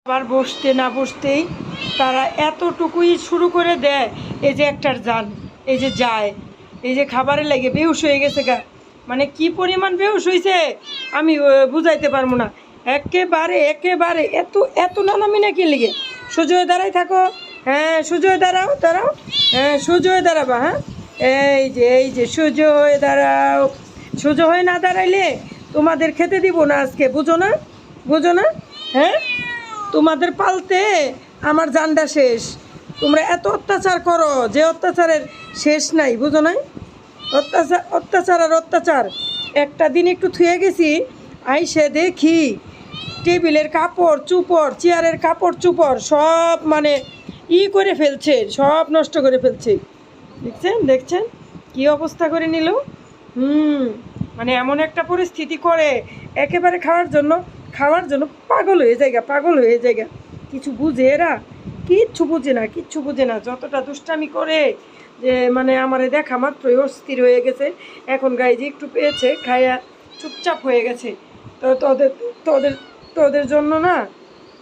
আবার বসতে না বসতেই তারা এতটুকুই শুরু করে দেয়। এই যে একটার যান, এই যে যায়, এই যে খাবারে লেগে বেহুশ হয়ে গেছে গা, মানে কি পরিমাণ বেহুশ হয়েছে আমি বুঝাইতে পারবো না। একেবারে একেবারে এত এত নানামি নাকি লেগে সোজা হয়ে দাঁড়াই থাকো। হ্যাঁ সোজা হয়ে দাঁড়াও, দাঁড়াও। হ্যাঁ সোজা হয়ে দাঁড়াবা। হ্যাঁ এই যে সোজা হয়ে দাঁড়াও। সোজা হয়ে না দাঁড়াইলে তোমাদের খেতে দিব না আজকে, বুঝো না? বুঝো না? হ্যাঁ, তোমাদের পালতে আমার জানটা শেষ। তোমরা এত অত্যাচার করো যে অত্যাচারের শেষ নাই, বুঝো নাই? অত্যাচার অত্যাচার আর অত্যাচার। একটা দিন একটু থুয়ে গেছি, আইসে দেখি টেবিলের কাপড় চুপড়, চেয়ারের কাপড় চুপড় সব মানে করে ফেলছে, সব নষ্ট করে ফেলছে। দেখছেন দেখছেন কি অবস্থা করে নিল। মানে এমন একটা পরিস্থিতি করে, একেবারে খাওয়ার জন্য পাগল হয়ে যায়, পাগল হয়ে যায়। কিছু বুঝে এরা? কিচ্ছু বুঝে না, কিচ্ছু বুঝে না। যতটা দুষ্টামি করে যে মানে আমারে দেখা মাত্রই অস্থির হয়ে গেছে। এখন গায়ে যে একটু পেয়েছে খাইয়া চুপচাপ হয়ে গেছে। তো তোদের তোদের তোদের জন্য না